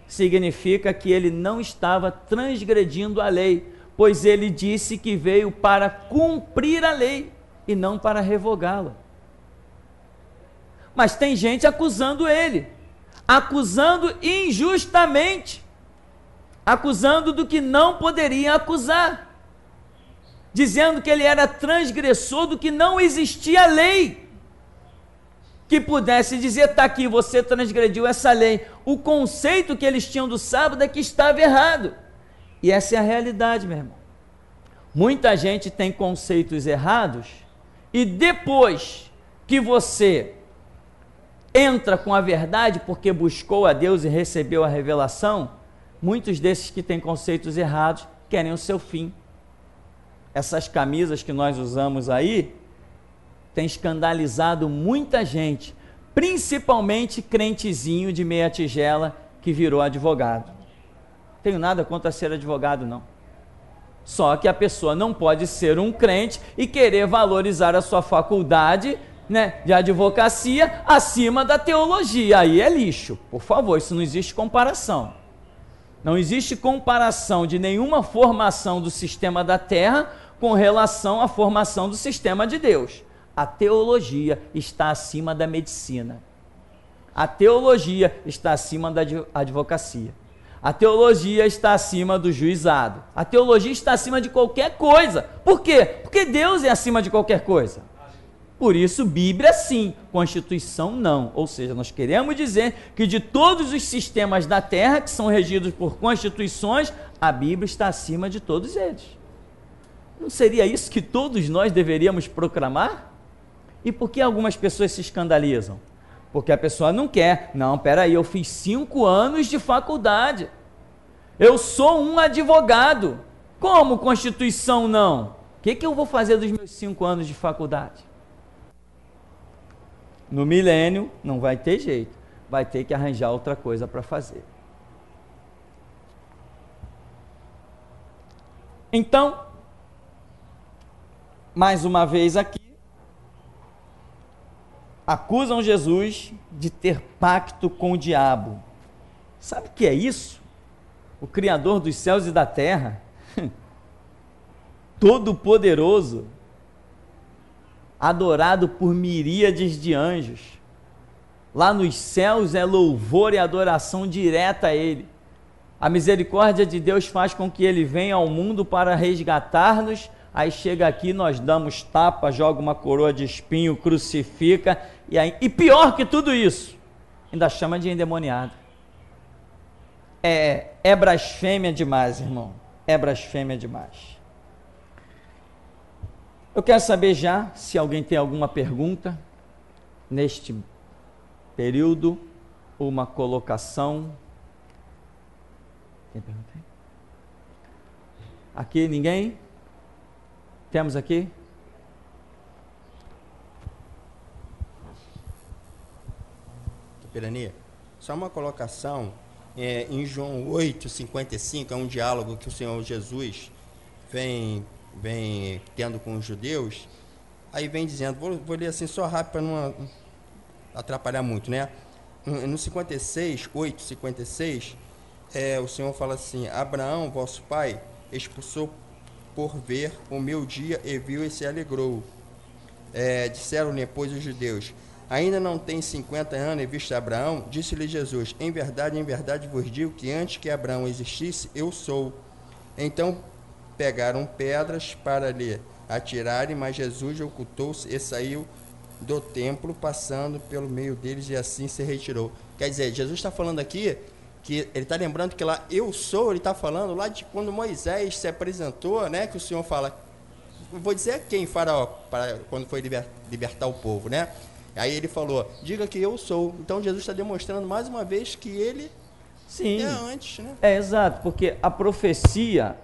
significa que ele não estava transgredindo a lei, pois ele disse que veio para cumprir a lei e não para revogá-la. Mas tem gente acusando ele, acusando injustamente, acusando do que não poderia acusar, dizendo que ele era transgressor do que não existia lei que pudesse dizer: está aqui, você transgrediu essa lei. O conceito que eles tinham do sábado é que estava errado. E essa é a realidade, meu irmão. Muita gente tem conceitos errados, e depois que você entra com a verdade, porque buscou a Deus e recebeu a revelação, muitos desses que têm conceitos errados querem o seu fim. Essas camisas que nós usamos aí têm escandalizado muita gente, principalmente crentezinho de meia tigela que virou advogado. Não tenho nada contra ser advogado, não. Só que a pessoa não pode ser um crente e querer valorizar a sua faculdade, né, de advocacia acima da teologia. Aí é lixo. Por favor, isso não existe comparação. Não existe comparação de nenhuma formação do sistema da terra com relação à formação do sistema de Deus. A teologia está acima da medicina. A teologia está acima da advocacia. A teologia está acima do juizado. A teologia está acima de qualquer coisa. Por quê? Porque Deus é acima de qualquer coisa. Por isso, Bíblia sim, Constituição não. Ou seja, nós queremos dizer que de todos os sistemas da terra que são regidos por constituições, a Bíblia está acima de todos eles. Não seria isso que todos nós deveríamos proclamar? E por que algumas pessoas se escandalizam? Porque a pessoa não quer. Não, peraí, eu fiz 5 anos de faculdade. Eu sou um advogado. Como Constituição não? O que eu vou fazer dos meus 5 anos de faculdade? No milênio não vai ter jeito. Vai ter que arranjar outra coisa para fazer. Então, mais uma vez aqui, acusam Jesus de ter pacto com o diabo. Sabe o que é isso? O Criador dos céus e da terra, todo-poderoso, adorado por miríades de anjos. Lá nos céus é louvor e adoração direta a Ele. A misericórdia de Deus faz com que Ele venha ao mundo para resgatar-nos. Aí chega aqui, nós damos tapa, joga uma coroa de espinho, crucifica, e pior que tudo isso, ainda chama de endemoniado. É blasfêmia demais, irmão. É blasfêmia demais. Eu quero saber já se alguém tem alguma pergunta neste período, ou uma colocação. Tem pergunta aí? Aqui, ninguém? Temos aqui? Pirani, só uma colocação, em João 8:55, é um diálogo que o Senhor Jesus vem tendo com os judeus, aí vem dizendo, vou ler assim só rápido para não atrapalhar muito, né? No 8:56, o Senhor fala assim, Abraão, vosso pai, expulsou por ver o meu dia e viu e se alegrou. Disseram-lhe, pois, os judeus, ainda não tem 50 anos e visto Abraão? Disse-lhe Jesus, em verdade vos digo que antes que Abraão existisse, eu sou. Então pegaram pedras para lhe atirarem, mas Jesus ocultou-se e saiu do templo, passando pelo meio deles, e assim se retirou. Quer dizer, Jesus está falando aqui, que ele está lembrando que lá, eu sou, ele está falando lá de quando Moisés se apresentou, né, que o Senhor fala, vou dizer quem, Faraó, quando foi libertar o povo, né? Aí ele falou, diga que eu sou. Então Jesus está demonstrando mais uma vez que ele Sim, antes, né? Exato, porque a profecia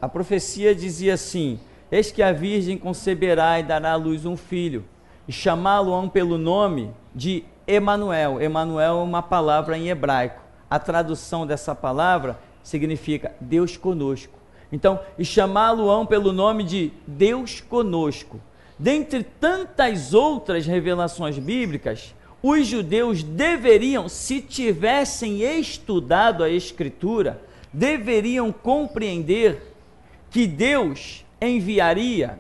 dizia assim, eis que a virgem conceberá e dará à luz um filho, e chamá-lo-ão pelo nome de Emanuel. Emanuel é uma palavra em hebraico. A tradução dessa palavra significa Deus conosco. Então, e chamá-lo-ão pelo nome de Deus conosco. Dentre tantas outras revelações bíblicas, os judeus deveriam, se tivessem estudado a Escritura, deveriam compreender que Deus enviaria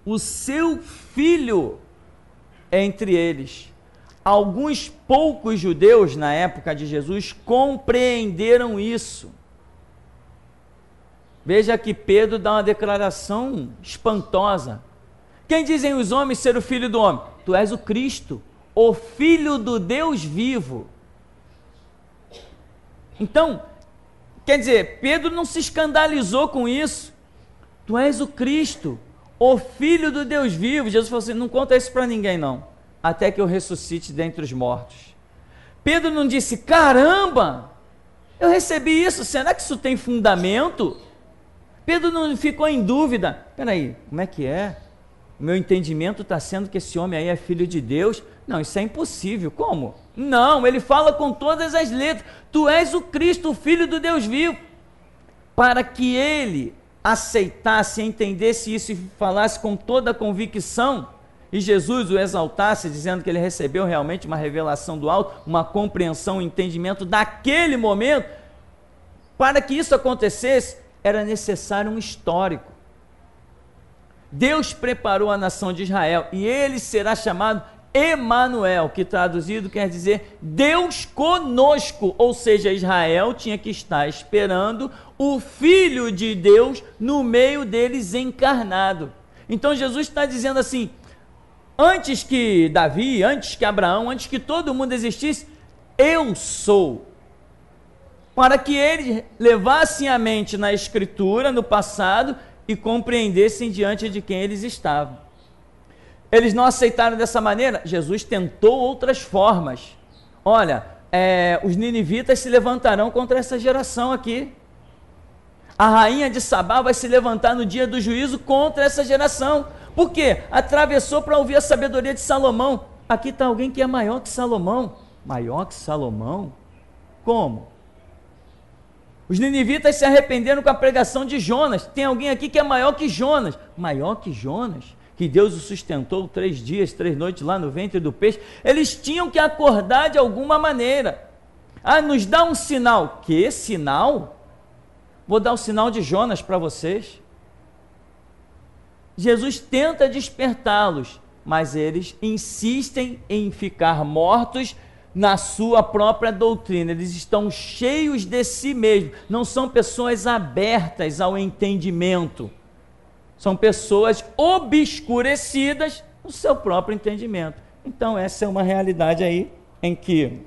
o seu Filho entre eles. Alguns poucos judeus na época de Jesus compreenderam isso. Veja que Pedro dá uma declaração espantosa. Quem dizem os homens ser o Filho do homem? Tu és o Cristo, o Filho do Deus vivo. Então, quer dizer, Pedro não se escandalizou com isso. Tu és o Cristo, o Filho do Deus vivo. Jesus falou assim, não conta isso para ninguém não, até que eu ressuscite dentre os mortos. Pedro não disse, caramba, eu recebi isso, será que isso tem fundamento? Pedro não ficou em dúvida, peraí, como é que é? O meu entendimento está sendo que esse homem aí é filho de Deus? Não, isso é impossível, como? Não, ele fala com todas as letras, tu és o Cristo, o Filho do Deus vivo. Para que ele aceitasse, entendesse isso e falasse com toda a convicção, e Jesus o exaltasse, dizendo que ele recebeu realmente uma revelação do alto, uma compreensão, um entendimento daquele momento, para que isso acontecesse, era necessário um histórico. Deus preparou a nação de Israel, e ele será chamado Emanuel, que traduzido quer dizer Deus conosco, ou seja, Israel tinha que estar esperando o Filho de Deus no meio deles encarnado. Então Jesus está dizendo assim, antes que Davi, antes que Abraão, antes que todo mundo existisse, eu sou. Para que eles levassem a mente na Escritura, no passado, e compreendessem diante de quem eles estavam. Eles não aceitaram dessa maneira, Jesus tentou outras formas. Olha, os ninivitas se levantarão contra essa geração aqui. A rainha de Sabá vai se levantar no dia do juízo contra essa geração. Por quê? Atravessou para ouvir a sabedoria de Salomão. Aqui está alguém que é maior que Salomão. Maior que Salomão? Como? Os ninivitas se arrependeram com a pregação de Jonas. Tem alguém aqui que é maior que Jonas. Maior que Jonas? Que Deus o sustentou 3 dias, 3 noites lá no ventre do peixe. Eles tinham que acordar de alguma maneira. Nos dá um sinal. Que sinal? Vou dar o sinal de Jonas para vocês. Jesus tenta despertá-los, mas eles insistem em ficar mortos na sua própria doutrina. Eles estão cheios de si mesmos, não são pessoas abertas ao entendimento, são pessoas obscurecidas no seu próprio entendimento. Então essa é uma realidade aí, em que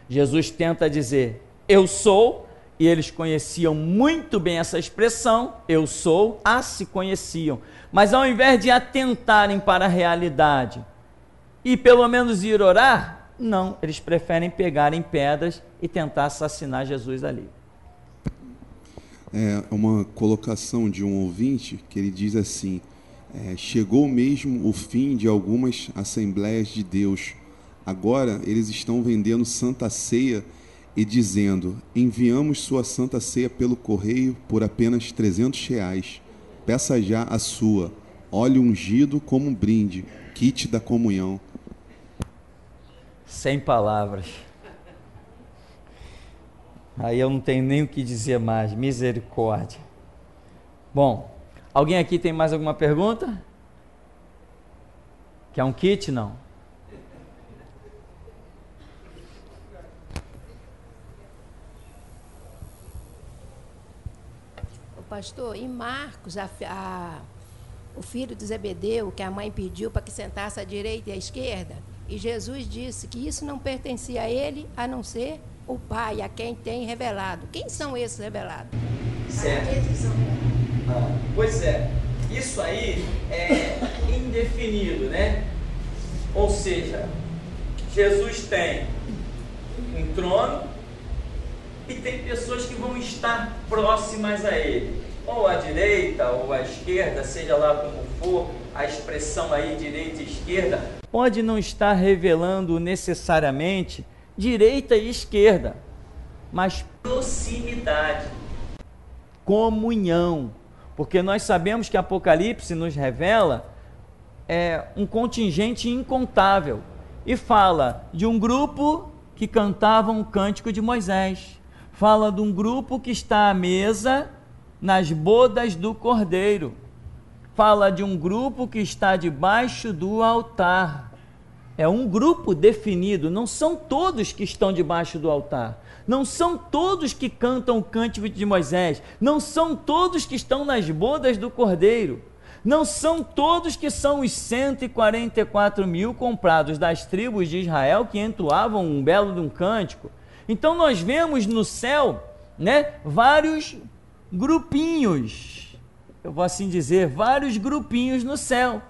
Jesus tenta dizer, eu sou, e eles conheciam muito bem essa expressão, eu sou, se conheciam, mas ao invés de atentarem para a realidade, e pelo menos ir orar, não, eles preferem pegarem pedras e tentar assassinar Jesus ali. É uma colocação de um ouvinte que ele diz assim, chegou mesmo o fim de algumas Assembleias de Deus, Agora eles estão vendendo Santa Ceia e dizendo: enviamos sua Santa Ceia pelo correio por apenas R$300. Peça já a sua. Óleo ungido como um brinde, kit da comunhão. Sem palavras. Aí eu não tenho nem o que dizer mais. Misericórdia. Bom, alguém aqui tem mais alguma pergunta? Quer um kit? Não. Pastor, em Marcos, o filho de Zebedeu, que a mãe pediu para que sentasse à direita e à esquerda, e Jesus disse que isso não pertencia a ele, a não ser o Pai, a quem tem revelado. Quem são esses revelados? Certo. Pois é, isso aí é indefinido, né? Ou seja, Jesus tem um trono e tem pessoas que vão estar próximas a ele, ou à direita ou à esquerda, seja lá como for, a expressão aí direita e esquerda pode não estar revelando necessariamente direita e esquerda, mas proximidade, comunhão, porque nós sabemos que Apocalipse nos revela um contingente incontável e fala de um grupo que cantava um cântico de Moisés, fala de um grupo que está à mesa nas bodas do Cordeiro, fala de um grupo que está debaixo do altar. É um grupo definido, não são todos que estão debaixo do altar, não são todos que cantam o cântico de Moisés, não são todos que estão nas bodas do Cordeiro, não são todos que são os 144 mil comprados das tribos de Israel que entoavam um belo de um cântico. Então nós vemos no céu, né, vários grupinhos, eu vou assim dizer, vários grupinhos no céu,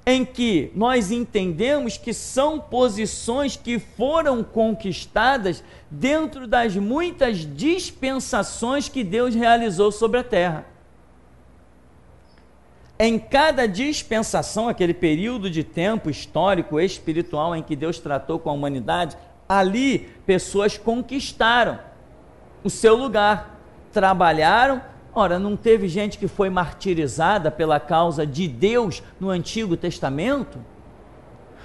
em que nós entendemos que são posições que foram conquistadas dentro das muitas dispensações que Deus realizou sobre a terra. Em cada dispensação, aquele período de tempo histórico, espiritual, em que Deus tratou com a humanidade, ali pessoas conquistaram o seu lugar, trabalharam. Ora, não teve gente que foi martirizada pela causa de Deus no Antigo Testamento?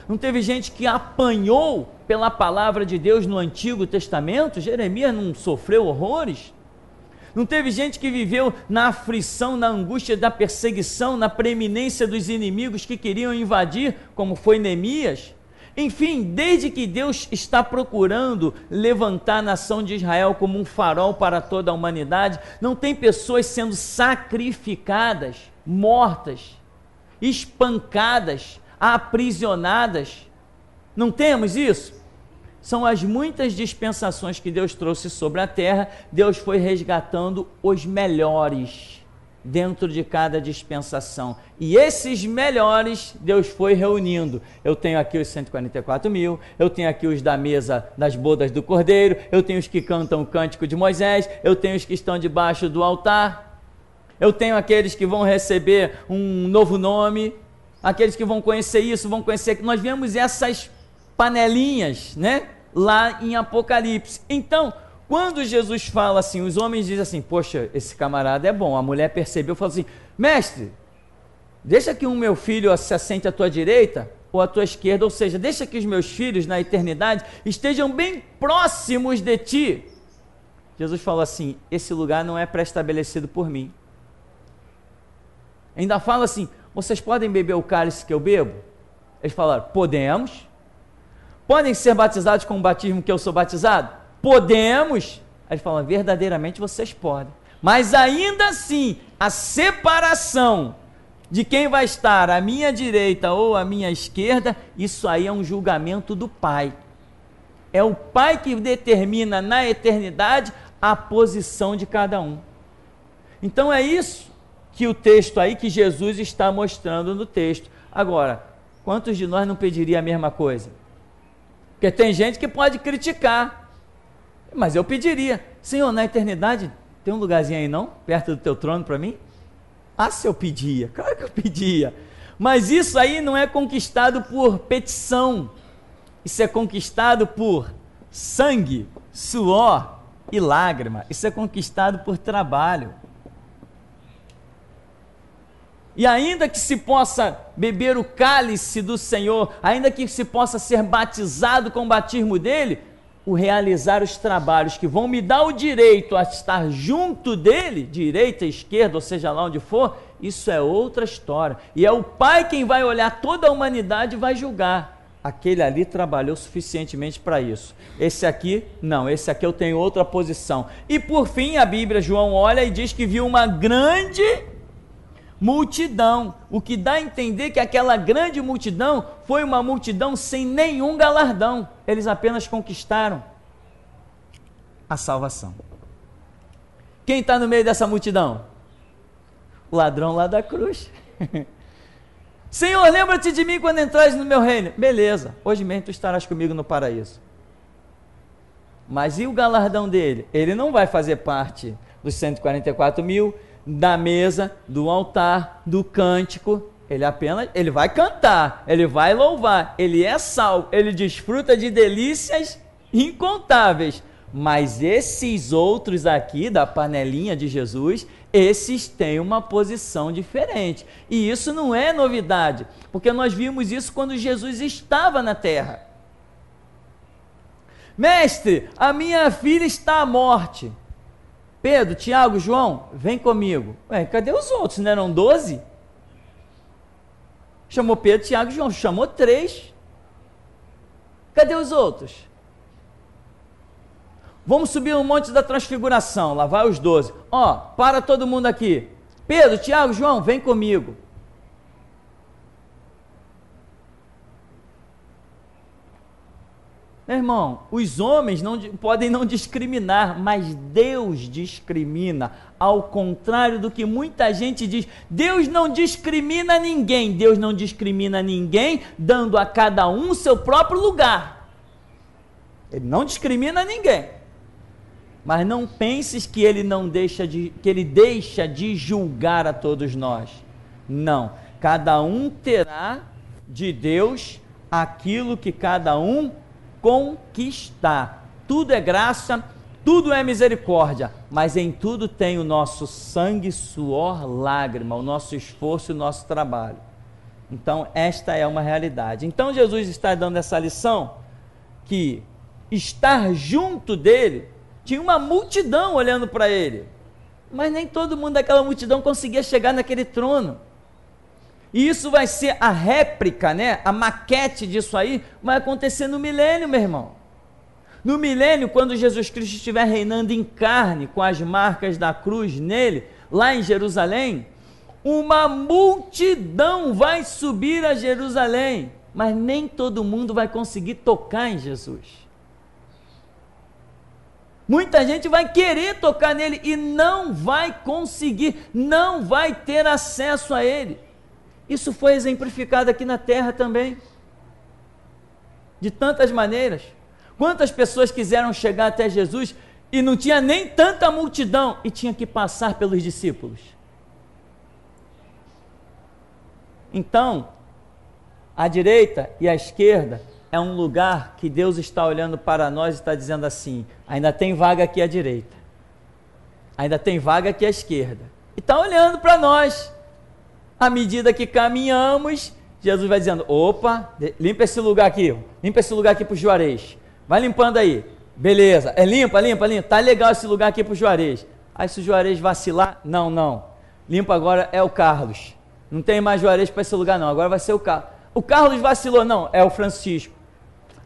Não teve gente que apanhou pela palavra de Deus no Antigo Testamento? Jeremias não sofreu horrores? Não teve gente que viveu na aflição, na angústia da perseguição, na preeminência dos inimigos que queriam invadir, como foi Neemias? Enfim, desde que Deus está procurando levantar a nação de Israel como um farol para toda a humanidade, não tem pessoas sendo sacrificadas, mortas, espancadas, aprisionadas. Não temos isso? São as muitas dispensações que Deus trouxe sobre a terra. Deus foi resgatando os melhores dentro de cada dispensação, e esses melhores Deus foi reunindo. Eu tenho aqui os 144 mil, eu tenho aqui os da mesa das bodas do Cordeiro, eu tenho os que cantam o cântico de Moisés, eu tenho os que estão debaixo do altar, eu tenho aqueles que vão receber um novo nome, aqueles que vão conhecer isso, vão conhecer. Nós vemos essas panelinhas, né, lá em Apocalipse. Então, quando Jesus fala assim, os homens dizem assim: poxa, esse camarada é bom. A mulher percebeu e falou assim: mestre, deixa que o meu filho se assente à tua direita ou à tua esquerda, ou seja, deixa que os meus filhos na eternidade estejam bem próximos de ti. Jesus falou assim: esse lugar não é pré-estabelecido por mim. Ainda fala assim: vocês podem beber o cálice que eu bebo? Eles falaram: podemos. Podem ser batizados com o batismo que eu sou batizado? Podemos. Aí ele fala: verdadeiramente vocês podem, mas ainda assim a separação de quem vai estar à minha direita ou à minha esquerda, isso aí é um julgamento do Pai. É o Pai que determina na eternidade a posição de cada um. Então é isso que o texto aí, que Jesus está mostrando no texto. Agora, quantos de nós não pediria a mesma coisa? Porque tem gente que pode criticar, mas eu pediria: Senhor, na eternidade tem um lugarzinho aí não? Perto do teu trono para mim? Ah, se eu pedia, claro que eu pedia. Mas isso aí não é conquistado por petição. Isso é conquistado por sangue, suor e lágrima. Isso é conquistado por trabalho. E ainda que se possa beber o cálice do Senhor, ainda que se possa ser batizado com o batismo dele, o realizar os trabalhos que vão me dar o direito a estar junto dele, direita, esquerda, ou seja lá onde for, isso é outra história. E é o Pai quem vai olhar toda a humanidade e vai julgar. Aquele ali trabalhou suficientemente para isso. Esse aqui, não, esse aqui eu tenho outra posição. E por fim, a Bíblia, João olha e diz que viu uma grande multidão, o que dá a entender que aquela grande multidão foi uma multidão sem nenhum galardão, eles apenas conquistaram a salvação. Quem está no meio dessa multidão? O ladrão lá da cruz. Senhor, lembra-te de mim quando entrares no meu reino. Beleza, hoje mesmo tu estarás comigo no paraíso. Mas e o galardão dele? Ele não vai fazer parte dos 144 mil, da mesa, do altar, do cântico. Ele vai cantar, ele vai louvar, ele é salvo, ele desfruta de delícias incontáveis. Mas esses outros aqui, da panelinha de Jesus, esses têm uma posição diferente. E isso não é novidade, porque nós vimos isso quando Jesus estava na terra. Mestre, a minha filha está à morte. Pedro, Tiago, João, vem comigo. Ué, cadê os outros? Não eram 12? Chamou Pedro, Tiago e João, chamou 3. Cadê os outros? Vamos subir no Monte da Transfiguração, lá vai os 12. Ó, para todo mundo aqui. Pedro, Tiago, João, vem comigo. Meu irmão, os homens podem não discriminar, mas Deus discrimina, ao contrário do que muita gente diz. Deus não discrimina ninguém, Deus não discrimina ninguém, dando a cada um seu próprio lugar. Ele não discrimina ninguém. Mas não penses que ele deixa de julgar a todos nós. Não, cada um terá de Deus aquilo que cada um conquistar. Tudo é graça, tudo é misericórdia, mas em tudo tem o nosso sangue, suor, lágrima, o nosso esforço e o nosso trabalho. Então esta é uma realidade. Então Jesus está dando essa lição, que estar junto dele, tinha uma multidão olhando para ele, mas nem todo mundo daquela multidão conseguia chegar naquele trono. E isso vai ser a réplica, né? A maquete disso aí vai acontecer no milênio, meu irmão. No milênio, quando Jesus Cristo estiver reinando em carne, com as marcas da cruz nele, lá em Jerusalém, uma multidão vai subir a Jerusalém, mas nem todo mundo vai conseguir tocar em Jesus. Muita gente vai querer tocar nele e não vai conseguir, não vai ter acesso a ele. Isso foi exemplificado aqui na terra também, de tantas maneiras. Quantas pessoas quiseram chegar até Jesus e não tinha nem tanta multidão e tinha que passar pelos discípulos. Então, a direita e a esquerda é um lugar que Deus está olhando para nós e está dizendo assim: ainda tem vaga aqui à direita, ainda tem vaga aqui à esquerda, e está olhando para nós. À medida que caminhamos, Jesus vai dizendo: opa, limpa esse lugar aqui para o Juarez, vai limpando aí, beleza, limpa, tá legal esse lugar aqui para o Juarez. Aí se o Juarez vacilar, não, limpa agora é o Carlos, não tem mais Juarez para esse lugar não, agora vai ser o Carlos. O Carlos vacilou, não, é o Francisco.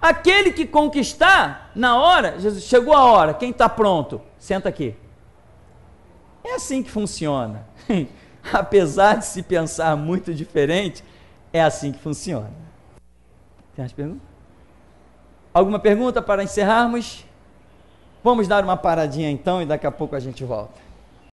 Aquele que conquistar, na hora, Jesus, chegou a hora, quem está pronto, senta aqui. É assim que funciona. Apesar de se pensar muito diferente, é assim que funciona. Tem mais perguntas? Alguma pergunta para encerrarmos? Vamos dar uma paradinha então e daqui a pouco a gente volta.